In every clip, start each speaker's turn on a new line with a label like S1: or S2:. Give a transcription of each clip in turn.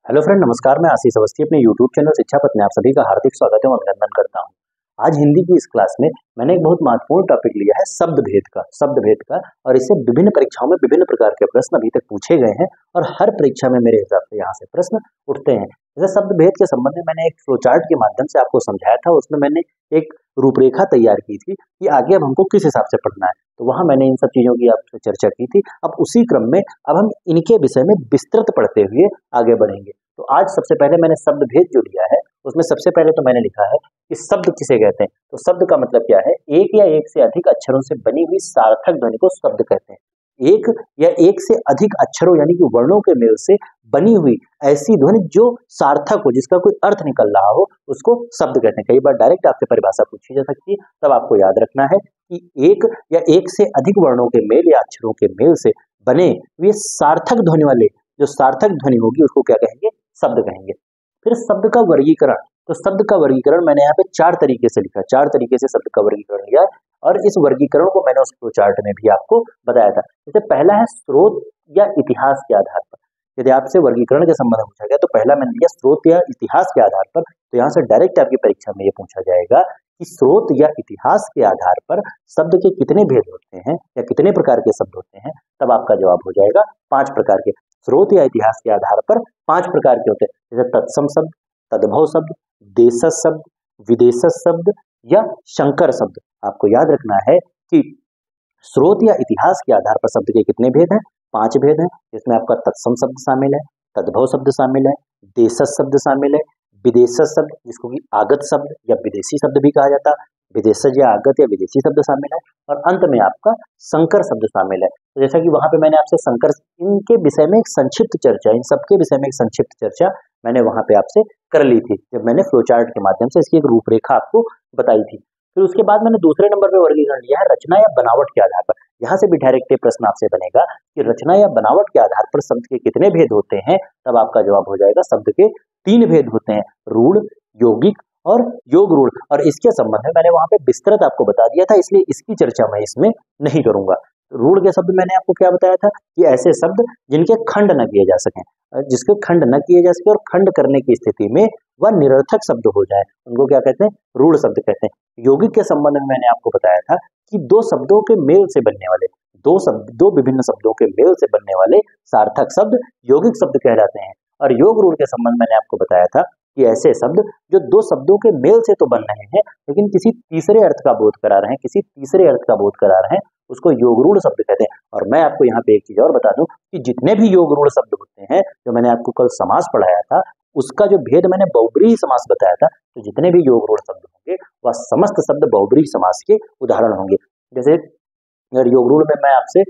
S1: Hello friend, नमस्कार। मैं आशीष अवस्थी अपने यूट्यूब चैनल शिक्षा पथ में आप सभी का हार्दिक स्वागत एवं अभिनंदन करता हूं। आज हिंदी की इस क्लास में मैंने एक बहुत महत्वपूर्ण टॉपिक लिया है शब्द भेद का। और इससे विभिन्न परीक्षाओं में विभिन्न प्रकार के प्रश्न अभी तक पूछे गए हैं और हर परीक्षा में मेरे हिसाब से यहाँ से प्रश्न उठते हैं। जैसे शब्द भेद के संबंध में मैंने एक फ्लो चार्ट के माध्यम से आपको समझाया था, उसमें मैंने एक रूपरेखा तैयार की थी कि आगे अब हमको किस हिसाब से पढ़ना है। तो वहां मैंने इन सब चीजों की आपसे चर्चा की थी। अब उसी क्रम में अब हम इनके विषय में विस्तृत पढ़ते हुए आगे बढ़ेंगे। तो आज सबसे पहले मैंने शब्द भेद जो लिया है उसमें सबसे पहले तो मैंने लिखा है कि शब्द किसे कहते हैं। तो शब्द का मतलब क्या है? एक या एक से अधिक अक्षरों से बनी हुई सार्थक ध्वनि को शब्द कहते हैं। एक या एक से अधिक अक्षरों यानी कि वर्णों के मेल से बनी हुई ऐसी ध्वनि जो सार्थक हो, जिसका कोई अर्थ निकल रहा हो, उसको शब्द कहते हैं। कई बार डायरेक्ट आपसे परिभाषा पूछी जा सकती है, तब आपको याद रखना है कि एक या एक से अधिक वर्णों के मेल या अक्षरों के मेल से बने हुए सार्थक ध्वनि वाले, जो सार्थक ध्वनि होगी उसको क्या कहेंगे? शब्द कहेंगे। फिर शब्द का वर्गीकरण। तो शब्द का वर्गीकरण मैंने यहाँ पे चार तरीके से लिखा, चार तरीके से शब्द का वर्गीकरण लिया है और इस वर्गीकरण को मैंने उस फ्लो चार्ट में भी आपको बताया था। जैसे पहला है स्रोत या इतिहास के आधार पर। यदि आपसे वर्गीकरण के संबंध में पूछा गया तो पहला मैंने लिया स्रोत या इतिहास के आधार पर। तो यहाँ से डायरेक्ट आपकी परीक्षा में ये पूछा जाएगा कि स्रोत या इतिहास के आधार पर शब्द के कितने भेद होते हैं या कितने प्रकार के शब्द होते हैं, तब आपका जवाब हो जाएगा 5 प्रकार के। स्रोत या इतिहास के आधार पर 5 प्रकार के होते हैं, जैसे तत्सम शब्द, तद्भव शब्द, देशज शब्द, विदेशज शब्द या शंकर शब्द। आपको याद रखना है कि स्रोत या इतिहास के आधार पर शब्द के कितने भेद हैं? 5 भेद हैं। इसमें आपका तत्सम शब्द शामिल है, तद्भव शब्द शामिल है, देशज शब्द शामिल है, विदेशज शब्द जिसको कि आगत शब्द या विदेशी शब्द भी कहा जाता है, विदेशज या आगत या विदेशी शब्द शामिल है, और अंत में आपका संकर शब्द शामिल है। तो जैसा कि वहां पे मैंने आपसे संकर, इनके विषय में एक संक्षिप्त चर्चा, इन सबके विषय में एक संक्षिप्त चर्चा मैंने वहां पे आपसे कर ली थी, जब मैंने फ्लो चार्ट के माध्यम से इसकी एक रूपरेखा आपको बताई थी। फिर उसके बाद मैंने दूसरे नंबर पे वर्गीकरण लिया है रचना या बनावट के आधार पर। यहाँ से भी डायरेक्ट प्रश्न आपसे बनेगा कि रचना या बनावट के आधार पर शब्द के कितने भेद होते हैं, तब आपका जवाब हो जाएगा शब्द के 3 भेद होते हैं, रूढ़, यौगिक और योग रूढ़। और इसके संबंध में मैंने वहां पे विस्तृत आपको बता दिया था, इसलिए इसकी चर्चा मैं इसमें नहीं करूंगा। रूढ़ के शब्द मैंने आपको क्या बताया था कि ऐसे शब्द जिनके खंड न किए जा सकें, जिसके खंड न किए जा सके और खंड करने की स्थिति में वह निरर्थक शब्द हो जाए, उनको क्या कहते हैं? रूढ़ शब्द कहते हैं। यौगिक के संबंध में मैंने आपको बताया था कि दो शब्दों के मेल से बनने वाले, दो विभिन्न शब्दों के मेल से बनने वाले सार्थक शब्द यौगिक शब्द कहलाते हैं। और योग रूढ़ के संबंध में मैंने आपको बताया था कि ऐसे शब्द जो दो शब्दों के मेल से तो बन रहे हैं लेकिन किसी तीसरे अर्थ का बोध करा रहे हैं, किसी तीसरे अर्थ का बोध करा रहे हैं, उसको योग रूढ़ शब्द कहते हैं। और मैं आपको यहाँ पे एक चीज और बता दूं कि जितने भी योग रूढ़ शब्द होते हैं, जो मैंने आपको कल समास पढ़ाया था, उसका जो भेद मैंने बहुब्रीहि समास बताया था। तो जितने भी योग रूढ़ शब्द होंगे वह समस्त शब्द बहुब्रीहि समास के उदाहरण होंगे। जैसे अगर योग रूढ़ में मैं आपसे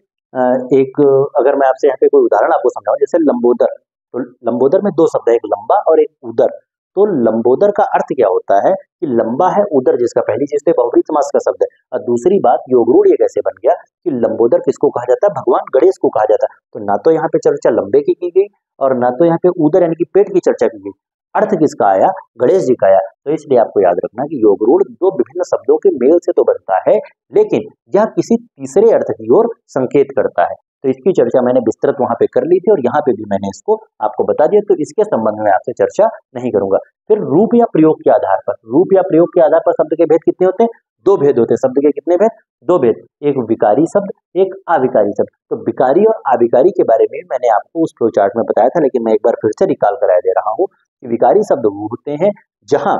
S1: अगर मैं आपसे यहाँ पे कोई उदाहरण आपको समझाऊं, जैसे लंबोदर। तो लंबोदर में 2 शब्द है, एक लंबा और एक उदर। तो लंबोदर का अर्थ क्या होता है कि लंबा है उदर, जिसका पहली चीज तो बहुब्रीहि समास का शब्द है। और दूसरी बात, योग रूढ़ ये कैसे बन गया कि लंबोदर किसको कहा जाता है? भगवान गणेश को कहा जाता है। तो ना तो यहाँ पे चर्चा लंबे की गई और ना तो यहाँ पे उदर यानी कि पेट की चर्चा की गई। अर्थ किसका आया? गणेश जी का आया। तो इसलिए आपको याद रखना कि योग रूढ़ 2 विभिन्न शब्दों के मेल से तो बनता है, लेकिन यह किसी तीसरे अर्थ की ओर संकेत करता है। तो इसकी चर्चा मैंने विस्तृत वहां पे कर ली थी और यहाँ पे भी मैंने इसको आपको बता दिया, तो इसके संबंध में आपसे चर्चा नहीं करूंगा। फिर रूप या प्रयोग के आधार पर, रूप या प्रयोग के आधार पर शब्द के भेद कितने होते हैं? 2 भेद होते हैं। शब्द के कितने भेद? 2 भेद, एक विकारी शब्द, एक अविकारी शब्द। तो विकारी और अविकारी के बारे में मैंने आपको उस फ्लो चार्ट में बताया था, लेकिन मैं एक बार फिर से रिकॉल करा दे रहा हूँ कि विकारी शब्द वो होते हैं जहां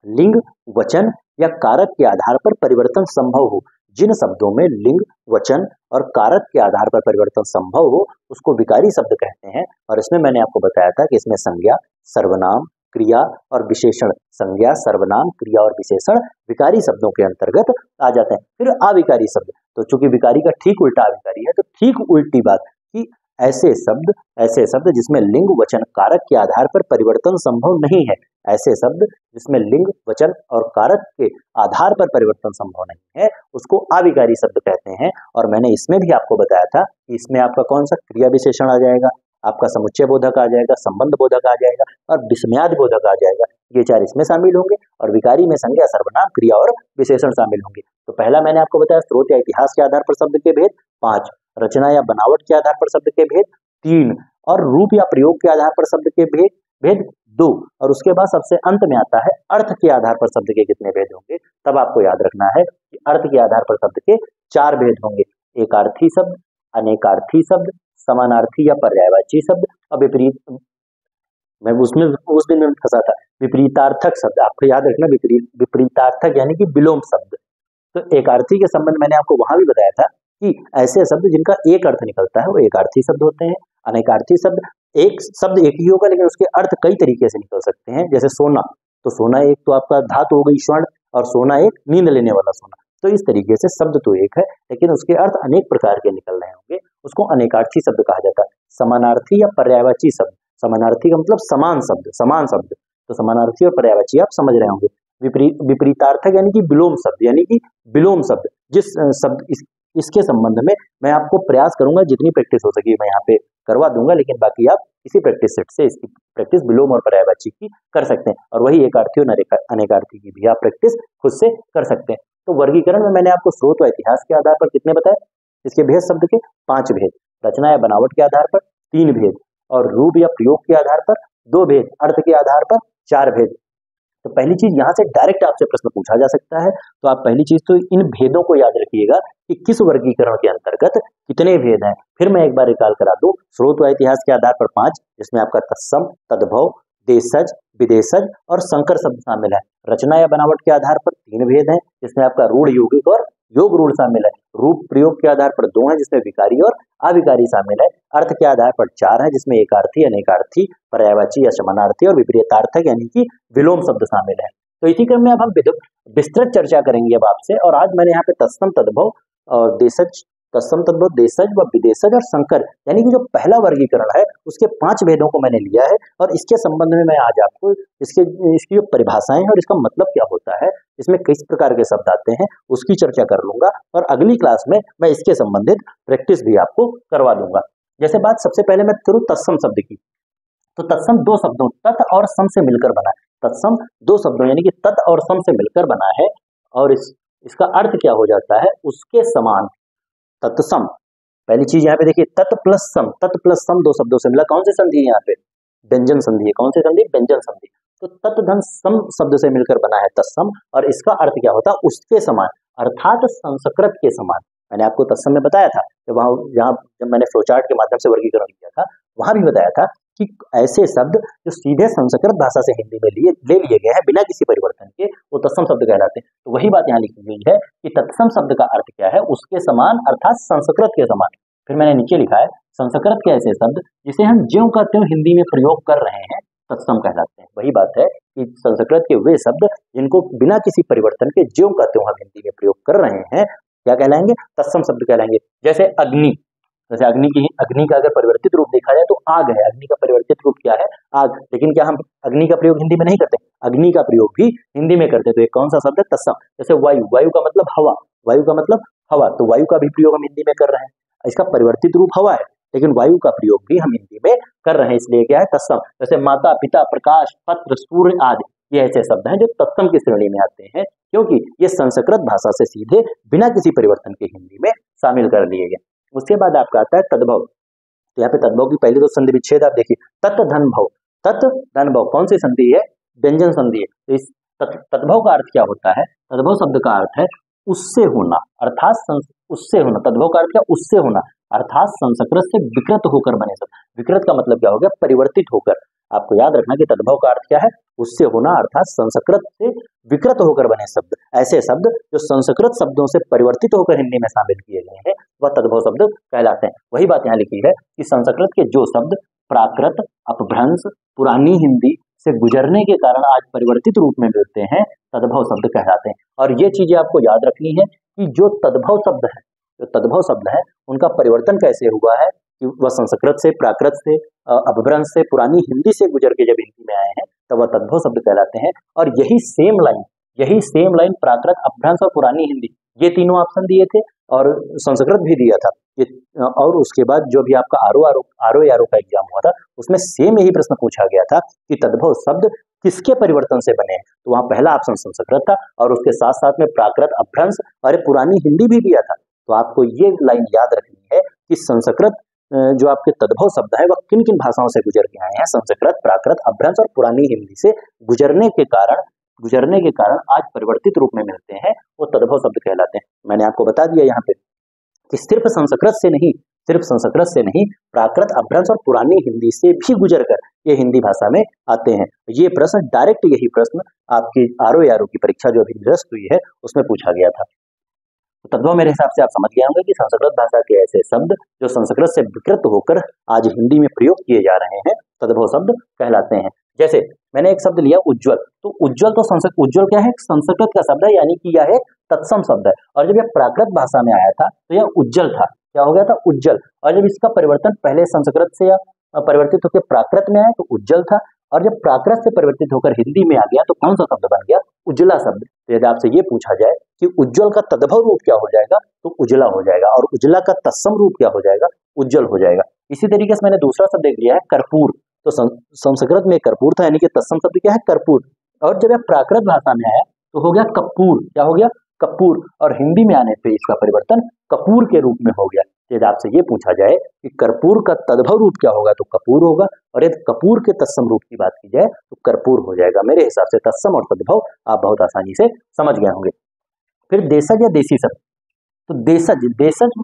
S1: लिंग, वचन या कारक के आधार पर परिवर्तन संभव हो। जिन शब्दों में लिंग, वचन और कारक के आधार पर परिवर्तन संभव हो उसको विकारी शब्द कहते हैं। और इसमें मैंने आपको बताया था कि इसमें संज्ञा, सर्वनाम, क्रिया और विशेषण, संज्ञा, सर्वनाम, क्रिया और विशेषण विकारी शब्दों के अंतर्गत आ जाते हैं। फिर अविकारी शब्द, तो चूंकि विकारी का ठीक उल्टा अविकारी है, तो ठीक उल्टी बात कि ऐसे शब्द जिसमें लिंग, वचन, कारक के आधार पर परिवर्तन संभव नहीं है, ऐसे शब्द जिसमें लिंग, वचन और कारक के आधार पर परिवर्तन संभव नहीं है, उसको अविकारी शब्द कहते हैं। और मैंने इसमें भी आपको बताया था कि इसमें आपका कौन सा क्रिया विशेषण आ जाएगा, आपका समुच्चय बोधक आ जाएगा, संबंध बोधक आ जाएगा और विस्मयादि बोधक आ जाएगा। ये 4 इसमें शामिल होंगे और विकारी में संज्ञा, सर्वनाम, क्रिया और विशेषण शामिल होंगे। तो पहला मैंने आपको बताया स्रोत या इतिहास के आधार पर शब्द के भेद 5, रचना या बनावट के आधार पर शब्द के भेद 3, और रूप या प्रयोग के आधार पर शब्द के भेद भेद 2, और उसके बाद सबसे अंत में आता है अर्थ के आधार पर शब्द के कितने भेद होंगे। तब आपको याद रखना है कि अर्थ के आधार पर शब्द के 4 भेद होंगे, एकार्थी शब्द, अनेकार्थी शब्द, समानार्थी या पर्यायवाची शब्द और विपरीत, मैं उसमें उस दिन में फंसा था, विपरीतार्थक शब्द। आपको याद रखना विपरीतार्थक यानी कि विलोम शब्द। तो एकार्थी के संबंध मैंने आपको वहां भी बताया था कि ऐसे शब्द जिनका एक अर्थ निकलता है वो एकार्थी शब्द होते हैं। अनेकार्थी शब्द एक शब्द एक ही होगा लेकिन उसके अर्थ कई तरीके से निकल सकते हैं, जैसे सोना, तो सोना एक तो आपका धातु हो गई स्वर्ण, और सोना एक नींद लेने वाला सोना। तो इस तरीके से शब्द तो एक है लेकिन उसके अर्थ अनेक प्रकार के निकल रहे होंगे, उसको अनेकार्थी शब्द कहा जाता है। समानार्थी या पर्यायवाची शब्द, समानार्थी का मतलब समान शब्द, समान शब्द, तो समानार्थी और पर्यायवाची आप समझ रहे होंगे। विपरीतार्थक यानी कि विलोम शब्द, यानी कि विलोम शब्द, जिस शब्द इसके संबंध में मैं आपको प्रयास करूंगा, जितनी प्रैक्टिस हो सके मैं यहाँ पे करवा दूंगा, लेकिन बाकी आप इसी प्रैक्टिस सेट से इसकी प्रैक्टिस विलोम और पर्यायवाची की कर सकते हैं, और वही एकार्थी और अनेकार्थी की भी आप प्रैक्टिस खुद से कर सकते हैं। तो वर्गीकरण में मैंने आपको स्रोत व इतिहास के आधार पर कितने बताए, इसके भेद शब्द के 5 भेद, रचना या बनावट के आधार पर 3 भेद, और रूप या प्रयोग के आधार पर 2 भेद, अर्थ के आधार पर 4 भेद। तो पहली चीज यहाँ से डायरेक्ट आपसे प्रश्न पूछा जा सकता है, तो आप पहली चीज तो इन भेदों को याद रखिएगा कि किस वर्गीकरण के अंतर्गत कितने भेद हैं। फिर मैं एक बार रिकॉल करा दूं, स्रोत व इतिहास के आधार पर 5, जिसमें आपका तत्सम, तद्भव, देशज, विदेशज और संकर शब्द शामिल है। रचना या बनावट के आधार पर 3 भेद हैं, जिसमें आपका रूढ़, यौगिक और योग रूढ़ शामिल है। रूप प्रयोग के आधार पर 2 है, जिसमें विकारी और अविकारी शामिल है। अर्थ के आधार पर 4 है, जिसमें एकार्थी, अनेकार्थी, पर्यायवाची या समानार्थी और विपरीतार्थक यानी कि विलोम शब्द शामिल है। तो इसी क्रम में अब हम विस्तृत चर्चा करेंगे अब आपसे, और आज मैंने यहाँ पे तत्सम, तद्भव और देशज, तत्सम, तद्भव, देशज व विदेशज और संकर यानी कि जो पहला वर्गीकरण है उसके 5 भेदों को मैंने लिया है, और इसके संबंध में मैं आज आपको इसकी जो परिभाषाएं हैं और इसका मतलब क्या होता है, इसमें किस प्रकार के शब्द आते हैं, उसकी चर्चा कर लूंगा, और अगली क्लास में मैं इसके संबंधित प्रैक्टिस भी आपको करवा दूंगा। जैसे बात सबसे पहले मैं करूँ तत्सम शब्द की, तो तत्सम 2 शब्दों तत् और सम से मिलकर बना है। तत्सम 2 शब्दों यानी कि तत् और सम से मिलकर बना है, और इसका अर्थ क्या हो जाता है, उसके समान, तत्सम। पहली चीज यहाँ पे देखिए, तत् प्लस सम, तत् प्लस सम 2 शब्दों से मिला, कौन सी संधि है यहाँ पे, व्यंजन संधि है। कौन सी संधि, व्यंजन संधि। तो तत् धन सम शब्द से मिलकर बना है तत्सम, और इसका अर्थ क्या होता है, उसके समान, अर्थात संस्कृत के समान। मैंने आपको तत्सम में बताया था कि वहां जब मैंने फ्लोचार्ट के माध्यम से वर्गीकरण किया था, वहां भी बताया था कि ऐसे शब्द जो सीधे संस्कृत भाषा से हिंदी में ले लिए गए हैं बिना किसी परिवर्तन के, वो तत्सम शब्द कहलाते हैं। तो वही बात यहाँ लिखी हुई है कि तत्सम शब्द का अर्थ क्या है, उसके समान अर्थात संस्कृत के समान। फिर मैंने नीचे लिखा है, संस्कृत के ऐसे शब्द जिसे हम ज्यों का त्यों हिंदी में प्रयोग कर रहे हैं तत्सम कहलाते हैं। वही बात है कि संस्कृत के वे शब्द जिनको बिना किसी परिवर्तन के ज्यों का त्यों हम हिंदी में प्रयोग कर रहे हैं, क्या कहलाएंगे, तत्सम शब्द कहलाएंगे। जैसे अग्नि, जैसे अग्नि का अगर परिवर्तित रूप देखा जाए तो आग है, अग्नि का परिवर्तित रूप क्या है, आग। लेकिन क्या हम अग्नि का प्रयोग हिंदी में नहीं करते, अग्नि का प्रयोग भी हिंदी में करते। तो एक कौन सा शब्द है, तत्सम। जैसे वायु, वायु का मतलब हवा, वायु का मतलब हवा, तो वायु का भी प्रयोग हम हिंदी में कर रहे हैं, इसका परिवर्तित रूप हवा है, लेकिन वायु का प्रयोग भी हम हिंदी में कर रहे हैं, इसलिए क्या है, तत्सम। जैसे माता, पिता, प्रकाश, पत्र, सूर्य आदि, ये ऐसे शब्द हैं जो तत्सम की श्रेणी में आते हैं, क्योंकि ये संस्कृत भाषा से सीधे बिना किसी परिवर्तन के हिंदी में शामिल कर लिए गए। उसके बाद आपका आता है तद्भव। तो यहाँ पे तद्भव की पहली 2 संधि विच्छेद आप देखिए, तत् धन भव, तत् धन भव कौन सी संधि है, व्यंजन संधि है। तो इस तद्भव का अर्थ क्या होता है, तद्भव शब्द का अर्थ है उससे होना, अर्थात उससे होना। तद्भव का अर्थ क्या, उससे होना, अर्थात संस्कृत से विकृत होकर बने शब्द। विकृत का मतलब क्या हो गया, परिवर्तित होकर। आपको याद रखना कि तद्भव का अर्थ क्या है, उससे होना, अर्थात संस्कृत से विकृत होकर बने शब्द। ऐसे शब्द जो संस्कृत शब्दों से परिवर्तित होकर हिंदी में शामिल किए गए हैं वह तद्भव शब्द कहलाते हैं। वही बात यहाँ लिखी है कि संस्कृत के जो शब्द प्राकृत, अपभ्रंश, पुरानी हिंदी से गुजरने के कारण आज परिवर्तित रूप में मिलते हैं, तद्भव शब्द कहलाते हैं। और ये चीजें आपको याद रखनी है कि जो तद्भव शब्द है, जो तद्भव शब्द है उनका परिवर्तन कैसे हुआ है कि वह संस्कृत से, प्राकृत से, अपभ्रंश से, पुरानी हिंदी से गुजर के जब हिंदी में आए हैं तब वह तद्भव शब्द कहलाते हैं। और यही सेम लाइन प्राकृत, अपभ्रंश और पुरानी हिंदी, ये तीनों ऑप्शन दिए थे और संस्कृत भी दिया था ये। और उसके बाद जो भी आपका आरओ का एग्जाम हुआ था उसमें सेम यही प्रश्न पूछा गया था कि तद्भव शब्द किसके परिवर्तन से बने हैं, तो वहां पहला ऑप्शन संस्कृत था और उसके साथ साथ में प्राकृत, अपभ्रंश और पुरानी हिंदी भी दिया था। तो आपको ये लाइन याद रखनी है कि संस्कृत जो आपके तद्भव शब्द है वह किन किन भाषाओं से गुजर के आए हैं, संस्कृत, प्राकृत, अपभ्रंश और पुरानी हिंदी से गुजरने के कारण आज परिवर्तित रूप में मिलते हैं, वो तद्भव शब्द कहलाते हैं। मैंने आपको बता दिया यहाँ पे कि सिर्फ संस्कृत से नहीं प्राकृत, अपभ्रंश और पुरानी हिंदी से भी गुजर कर ये हिंदी भाषा में आते हैं। ये प्रश्न डायरेक्ट, यही प्रश्न आपकी RO की परीक्षा जो अभी निरस्त हुई है उसमें पूछा गया था। तो तद्भव मेरे हिसाब से आप समझ गए होंगे कि संस्कृत भाषा के ऐसे शब्द जो संस्कृत से विकृत होकर आज हिंदी में प्रयोग किए जा रहे हैं तद्भव शब्द कहलाते हैं। जैसे मैंने एक शब्द लिया उज्ज्वल, तो उज्ज्वल क्या है, संस्कृत का शब्द है, यानी कि यह एक तत्सम शब्द है। और जब यह प्राकृत भाषा में आया था तो यह उज्ज्वल था, क्या हो गया था, उज्ज्वल। और जब इसका परिवर्तन पहले संस्कृत से परिवर्तित होकर प्राकृत में आया तो उज्ज्वल था, और जब प्राकृत से परिवर्तित होकर हिंदी में आ गया तो कौन सा शब्द बन गया, उज्ज्वला शब्द। तो यदि आपसे ये पूछा जाए कि उज्ज्वल का तद्भव रूप क्या हो जाएगा तो उज्ज्वला हो जाएगा, और उज्ज्वला का तत्सम रूप क्या हो जाएगा, उज्ज्वल हो जाएगा। इसी तरीके से मैंने दूसरा शब्द देख लिया है कर्पूर, तो संस्कृत में कर्पूर था, यानी कि तत्सम शब्द क्या है, कर्पूर। और जब यह प्राकृत भाषा में आया तो हो गया कपूर, क्या हो गया, कपूर। और हिंदी में आने पे इसका परिवर्तन कपूर के रूप में हो गया। यदि आपसे ये पूछा जाए कि कर्पूर का तद्भव रूप क्या होगा तो कपूर होगा, और यदि कपूर के तत्सम रूप की बात की जाए तो कर्पूर हो जाएगा। मेरे हिसाब से तत्सम और तद्भव आप बहुत आसानी से समझ गए होंगे। फिर देशज या देसी शब्द, तो देशज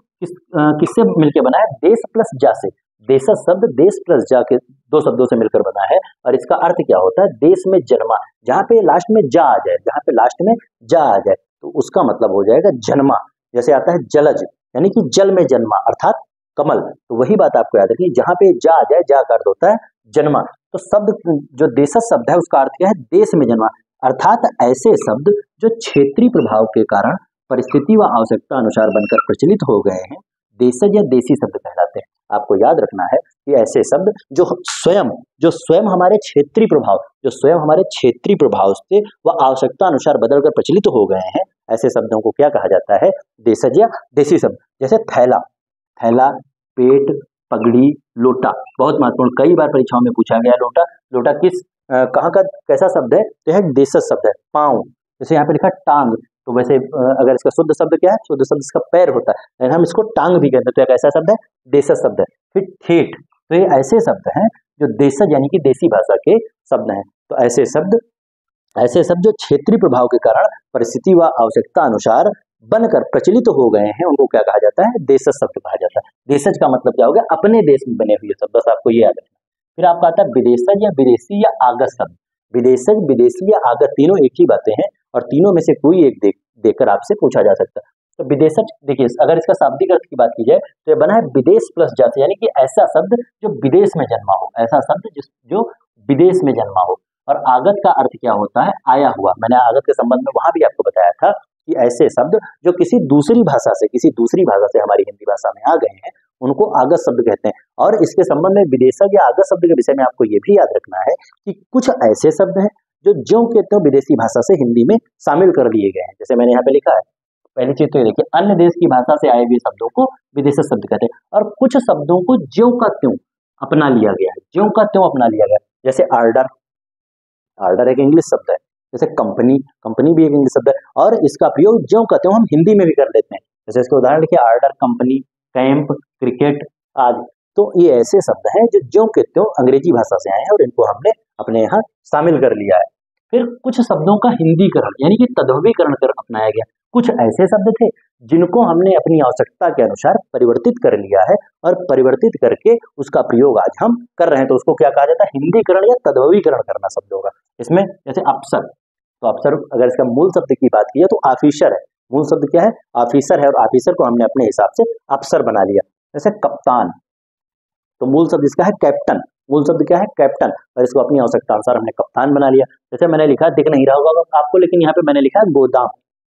S1: किससे मिलकर बना है, देश प्लस जा से। देशज शब्द देश प्लस जा के दो शब्दों से मिलकर बना है, और इसका अर्थ क्या होता है, देश में जन्मा। जहाँ पे लास्ट में जा आ जाए, तो उसका मतलब हो जाएगा जन्मा। जैसे आता है जलज, यानी कि जल में जन्मा, अर्थात कमल। तो वही बात आपको याद रखनी, जहाँ पे जा आ जाए, जा का अर्थ होता है जन्मा। तो शब्द जो देशज शब्द है उसका अर्थ क्या है, देश में जन्मा, अर्थात ऐसे शब्द जो क्षेत्रीय प्रभाव के कारण परिस्थिति व आवश्यकता अनुसार बनकर प्रचलित हो गए हैं, देशज या देसी शब्द कहलाते हैं। आपको याद रखना है कि ऐसे शब्द जो स्वयं हमारे क्षेत्रीय प्रभाव से व आवश्यकता अनुसार बदलकर प्रचलित हो गए हैं, ऐसे शब्दों को क्या कहा जाता है, देशज या देसी शब्द। जैसे थैला, पेट, पगड़ी, लोटा, बहुत महत्वपूर्ण, कई बार परीक्षाओं में पूछा गया लोटा किस कहाँ का कैसा शब्द है, तो यह देशज शब्द है। पाँव, जैसे यहाँ पे लिखा टांग, तो वैसे अगर इसका शुद्ध शब्द क्या है, शुद्ध शब्द इसका पैर होता है, लेकिन हम इसको टांग भी कहते हैं, तो एक ऐसा शब्द है, देशज शब्द है। फिर ठेठ, तो ये ऐसे शब्द हैं जो देशज यानी कि देसी भाषा के शब्द हैं। तो ऐसे शब्द जो क्षेत्रीय प्रभाव के कारण परिस्थिति व आवश्यकता अनुसार बनकर प्रचलित हो गए हैं, उनको क्या कहा जाता है, देशज शब्द कहा जाता है। देशज का मतलब क्या हो गया, अपने देश में बने हुए शब्द, बस आपको ये याद रखना। फिर आपका आता है विदेशज या विदेशी या आगत शब्द। विदेशज, विदेशी या आगत, तीनों एक ही बातें हैं, और तीनों में से कोई एक देकर आपसे पूछा जा सकता है। तो विदेशज, देखिए अगर इसका शाब्दिक अर्थ की बात की जाए तो ये बना है विदेश प्लस जा से, यानी कि ऐसा शब्द जो विदेश में जन्मा हो, ऐसा शब्द जो विदेश में जन्मा हो। और आगत का अर्थ क्या होता है, आया हुआ। मैंने आगत के संबंध में वहां भी आपको बताया था कि ऐसे शब्द जो किसी दूसरी भाषा से हमारी हिंदी भाषा में आ गए हैं, उनको आगत शब्द कहते हैं। और इसके संबंध में विदेशज या आगत शब्द के विषय में आपको ये भी याद रखना है कि कुछ ऐसे शब्द हैं जो ज्यों के त्यों विदेशी भाषा से हिंदी में शामिल कर दिए गए हैं। जैसे मैंने यहाँ पे लिखा है, पहली चीज तो ये देखिए, अन्य देश की भाषा से आए हुए शब्दों को विदेशज शब्द कहते हैं, और कुछ शब्दों को ज्यों का त्यों अपना लिया गया है, ज्यों का त्यों अपना लिया गया। जैसे आर्डर एक इंग्लिश शब्द है, जैसे कंपनी भी एक इंग्लिश शब्द है, और इसका प्रयोग ज्यों का त्यों हम हिंदी में भी कर लेते हैं। जैसे इसके उदाहरण लिखिए, आर्डर, कंपनी, कैंप, क्रिकेट आदि। तो ये ऐसे शब्द हैं जो ज्यों के त्यों अंग्रेजी भाषा से आए हैं और इनको हमने अपने यहाँ शामिल कर लिया है। फिर कुछ शब्दों का हिंदीकरण यानी कि तद्भवीकरण कर अपनाया गया। कुछ ऐसे शब्द थे जिनको हमने अपनी आवश्यकता के अनुसार परिवर्तित कर लिया है, और परिवर्तित करके उसका प्रयोग आज हम कर रहे हैं, तो उसको क्या कहा जाता है, हिंदीकरण या तद्भवीकरण करना शब्दों का। इसमें जैसे अफसर, तो अफसर अगर इसका मूल शब्द की बात की है तो ऑफिसर है, मूल शब्द क्या है, ऑफिसर है, और ऑफिसर को हमने अपने हिसाब से अफसर बना लिया। जैसे कप्तान, तो मूल शब्द इसका है कैप्टन, मूल शब्द क्या है, कैप्टन, और इसको अपनी आवश्यकता अनुसार हमने कप्तान बना लिया। जैसे मैंने लिखा, दिख नहीं रहा होगा आपको, लेकिन यहाँ पे मैंने लिखा है गोदाम,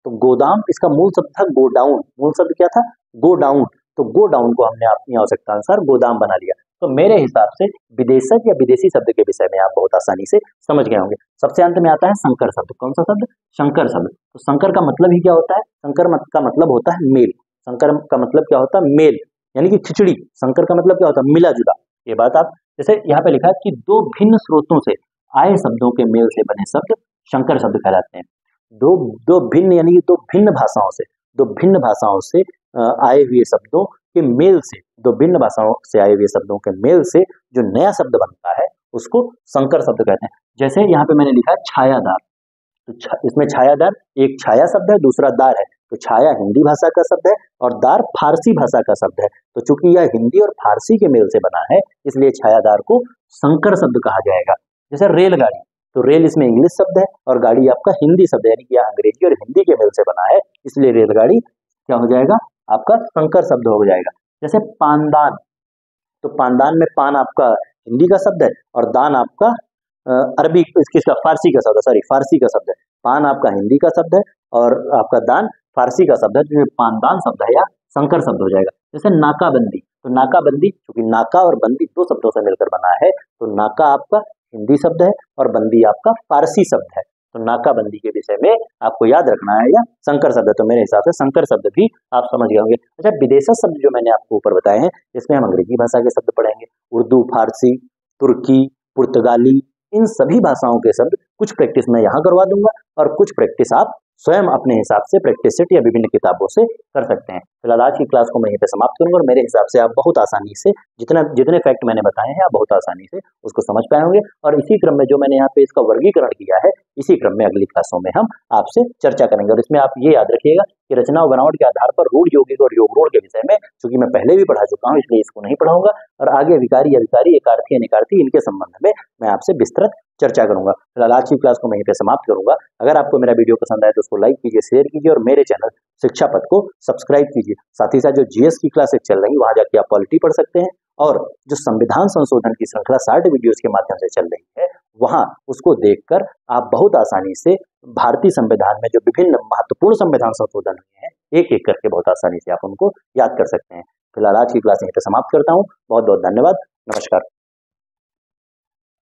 S1: तो गोदाम इसका मूल शब्द था गोडाउन, मूल शब्द क्या था, गोडाउन, तो गोडाउन को हमने अपनी आवश्यकता अनुसार गोदाम बना लिया। तो मेरे हिसाब से विदेशज या विदेशी शब्द के विषय में आप बहुत आसानी से समझ गए होंगे। सबसे अंत में आता है संकर शब्द। कौन सा शब्द, शंकर शब्द। तो शंकर का मतलब ही क्या होता है, शंकर का मतलब होता है मेल। शंकर का मतलब क्या होता है, मेल, यानी कि खिचड़ी। शंकर का मतलब क्या होता है, मिला जुला। ये बात आप, जैसे यहाँ पे लिखा है कि दो भिन्न स्रोतों से आए शब्दों के मेल से बने शब्द शंकर शब्द कहलाते हैं। दो भिन्न यानी कि दो भिन्न भाषाओं से आए हुए शब्दों के मेल से, दो भिन्न भाषाओं से आए हुए शब्दों के मेल से जो नया शब्द बनता है उसको संकर शब्द कहते हैं। जैसे यहाँ पे मैंने लिखा है छायादार, तो इसमें छायादार एक छाया शब्द है, दूसरा दार है। तो छाया हिंदी भाषा का शब्द है और दार फारसी भाषा का शब्द है। तो चूंकि यह हिंदी और फारसी के मेल से बना है इसलिए छायादार को संकर शब्द कहा जाएगा। जैसे रेलगाड़ी, तो रेल इसमें इंग्लिश शब्द है और गाड़ी आपका हिंदी शब्द है, यानी कि यह अंग्रेजी और हिंदी के मेल से बना है इसलिए रेलगाड़ी क्या हो जाएगा, आपका संकर शब्द हो जाएगा। जैसे पानदान, तो पानदान में पान आपका हिंदी का शब्द है और दान आपका अरबी इसका फारसी का शब्द है, सॉरी फारसी का शब्द है। पान आपका हिंदी का शब्द है और आपका दान फारसी का शब्द है, तो पानदान शब्द है या संकर शब्द हो जाएगा। जैसे नाकाबंदी, तो नाकाबंदी क्योंकि नाका और बंदी दो शब्दों से मिलकर बना है, तो नाका आपका हिंदी शब्द है और बंदी आपका फारसी शब्द है। तो नाकाबंदी के विषय में आपको याद रखना है या संकर शब्द है, तो मेरे हिसाब से संकर शब्द भी आप समझ गए होंगे। अच्छा, विदेशज शब्द जो मैंने आपको ऊपर बताए हैं इसमें हम अंग्रेजी भाषा के शब्द पढ़ेंगे, उर्दू, फारसी, तुर्की, पुर्तगाली, इन सभी भाषाओं के शब्द कुछ प्रैक्टिस मैं यहाँ करवा दूंगा और कुछ प्रैक्टिस आप स्वयं अपने हिसाब से प्रैक्टिस सेट या विभिन्न किताबों से कर सकते हैं। फिलहाल आज की क्लास को मैं यहीं पे समाप्त करूंगा और मेरे हिसाब से आप बहुत आसानी से जितने फैक्ट मैंने बताए हैं आप बहुत आसानी से उसको समझ पाए होंगे। और इसी क्रम में जो मैंने यहाँ पे इसका वर्गीकरण किया है इसी क्रम में अगली क्लासों में हम आपसे चर्चा करेंगे। और इसमें आप ये याद रखिएगा कि रचना और बनावट के आधार पर रूढ़ यौगिक और योग रूढ़ के विषय में चूंकि मैं पहले भी पढ़ा चुका हूँ इसलिए इसको नहीं पढ़ाऊंगा और आगे विकारी, अविकारी, एकार्थी, अनिकार्थी इनके संबंध में मैं आपसे विस्तृत चर्चा करूंगा। फिलहाल आज की क्लास को मैं यहीं पे समाप्त करूंगा। अगर आपको मेरा वीडियो पसंद आए तो उसको लाइक कीजिए, शेयर कीजिए और मेरे चैनल शिक्षा पथ को सब्सक्राइब कीजिए। साथ ही साथ जो जीएस की क्लासेस चल रही है वहां जाके आप पॉलिटी पढ़ सकते हैं और जो संविधान संशोधन की श्रृंखला 60 वीडियोस के माध्यम से चल रही है वहां उसको देखकर आप बहुत आसानी से भारतीय संविधान में जो विभिन्न महत्वपूर्ण संविधान संशोधन हुए हैं एक एक करके बहुत आसानी से आप उनको याद कर सकते हैं। फिलहाल आज की क्लास यहीं पे समाप्त करता हूँ। बहुत बहुत धन्यवाद। नमस्कार।